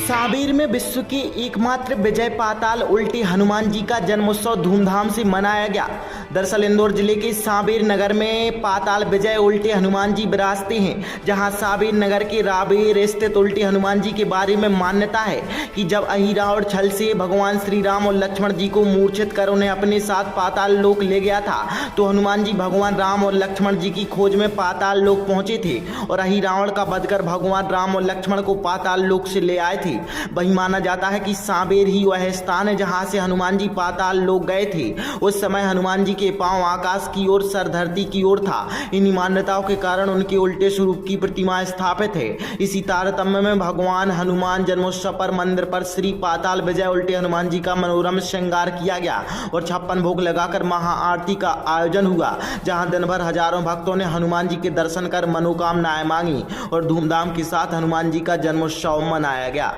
सांवेर में विश्व के एकमात्र विजय पाताल उल्टे हनुमान जी का जन्मोत्सव धूमधाम से मनाया गया। दरअसल इंदौर जिले के सांवेर नगर में पाताल विजय उल्टे हनुमान जी विराजते हैं, जहां सांवेर नगर के रावेर स्थित उल्टे हनुमान जी के बारे में मान्यता है कि जब अहिरा और छल से भगवान श्री राम और लक्ष्मण जी को मूर्छित कर उन्हें अपने साथ पाताल लोक ले गया था, तो हनुमान जी भगवान राम और लक्ष्मण जी की खोज में पाताल लोक पहुंचे थे और अहिरावण का वध कर भगवान राम और लक्ष्मण को पाताल लोक से ले आए थे। वही माना जाता है कि सांवेर ही वह स्थान है जहां से हनुमान जी पाताल लोक गए थे। उस समय हनुमान जी के पांव आकाश की ओर, सर धरती की ओर था। इन्हीं मान्यताओं के कारण उनके उल्टे स्वरूप की प्रतिमा स्थापित है। इसी तारतम्य में भगवान हनुमान जन्मोत्सव पर मंदिर पर श्री पाताल विजय उल्टे हनुमान जी का मनोरम श्रृंगार किया गया और 56 भोग लगाकर महाआरती का आयोजन हुआ, जहां दिन भर हजारों भक्तों ने हनुमान जी के दर्शन कर मनोकामनाएं मांगी और धूमधाम के साथ हनुमान जी का जन्मोत्सव मनाया गया।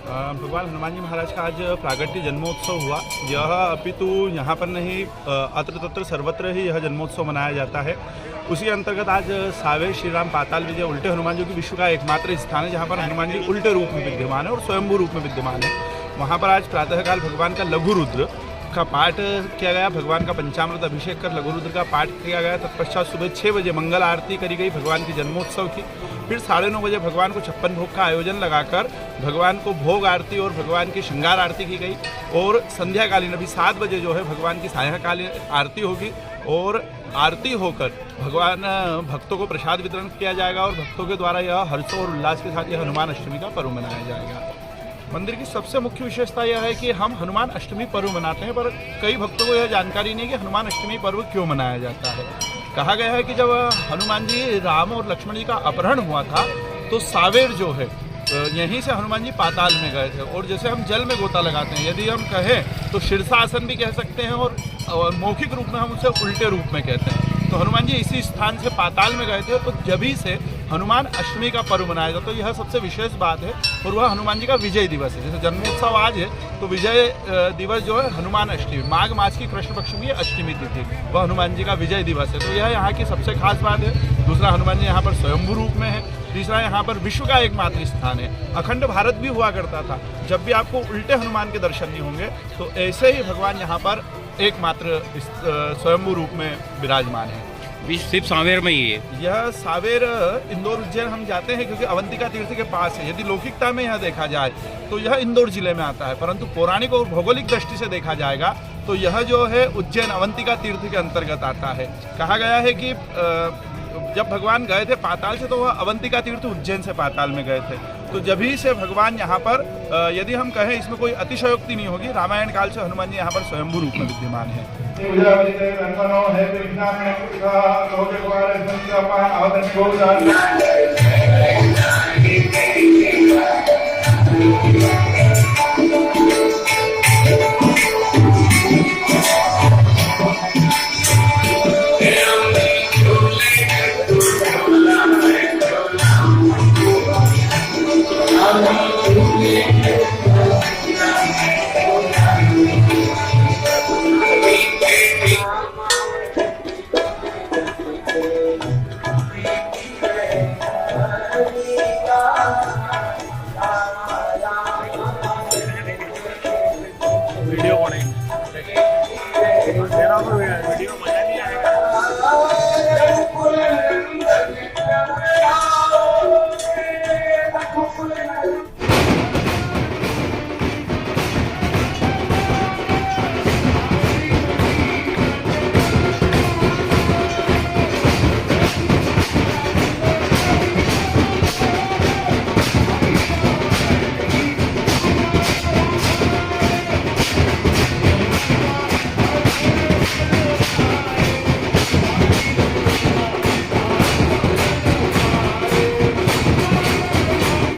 भगवान हनुमान जी महाराज का आज प्रागट्य जन्मोत्सव हुआ। यह अपितु यहाँ पर नहीं, अत्र तत्र सर्वत्र ही यह जन्मोत्सव मनाया जाता है। उसी अंतर्गत आज सांवेर श्री राम पाताल विजय उल्टे हनुमान जी की विश्व का एकमात्र स्थान है जहाँ पर हनुमान जी उल्टे रूप में विद्यमान है और स्वयंभू रूप में विद्यमान है। वहाँ पर आज प्रातःकाल भगवान का लघु रुद्र का पाठ किया गया, भगवान का पंचामृत अभिषेक कर लघु रुद्र का पाठ किया गया। तत्पश्चात सुबह 6 बजे मंगल आरती करी गई भगवान के जन्मोत्सव की। फिर 9:30 बजे भगवान को 56 भोग का आयोजन लगाकर भगवान को भोग आरती और भगवान की श्रृंगार आरती की गई और संध्याकालीन अभी 7 बजे जो है भगवान की सायंकालीन आरती होगी और आरती होकर भगवान भक्तों को प्रसाद वितरण किया जाएगा और भक्तों के द्वारा यह हर्ष और उल्लास के साथ यह हनुमान अष्टमी का पर्व मनाया जाएगा। मंदिर की सबसे मुख्य विशेषता यह है कि हम हनुमान अष्टमी पर्व मनाते हैं, पर कई भक्तों को यह जानकारी नहीं कि हनुमान अष्टमी पर्व क्यों मनाया जाता है। कहा गया है कि जब हनुमान जी राम और लक्ष्मण जी का अपहरण हुआ था तो सांवेर जो है यहीं से हनुमान जी पाताल में गए थे और जैसे हम जल में गोता लगाते हैं, यदि हम कहें तो शीर्षासन भी कह सकते हैं और मौखिक रूप में हम उसे उल्टे रूप में कहते हैं। तो हनुमान जी इसी स्थान से पाताल में गए थे, तो जभी से हनुमान अष्टमी का पर्व मनाया जाता है। तो यह सबसे विशेष बात है और वह हनुमान जी का विजय दिवस है। जैसे जन्मोत्सव आज है तो विजय दिवस जो है हनुमान अष्टमी, माघ मास की कृष्ण पक्ष की अष्टमी तिथि, वह हनुमान जी का विजय दिवस है। तो यह यहाँ की सबसे खास बात है। दूसरा, हनुमान जी यहाँ पर स्वयंभू रूप में है। तीसरा, यहाँ पर विश्व का एकमात्र स्थान है। अखंड भारत भी हुआ करता था, जब भी आपको उल्टे हनुमान के दर्शन नहीं होंगे तो ऐसे ही भगवान यहाँ पर एकमात्र स्वयंभू रूप में विराजमान है। सिर्फ सांवेर में ही है यह सांवेर इंदौर उज्जैन हम जाते हैं क्योंकि अवंतिका तीर्थ के पास है। यदि लौकिकता में यह देखा जाए तो यह इंदौर जिले में आता है, परंतु पौराणिक और भौगोलिक दृष्टि से देखा जाएगा तो यह जो है उज्जैन अवंतिका तीर्थ के अंतर्गत आता है। कहा गया है कि जब भगवान गए थे पाताल से तो वह अवंतिका तीर्थ उज्जैन से पाताल में गए थे। तो जभी से भगवान यहाँ पर, यदि हम कहें इसमें कोई अतिशयोक्ति नहीं होगी, रामायण काल से हनुमान जी यहाँ पर स्वयंभू रूप में विद्यमान है।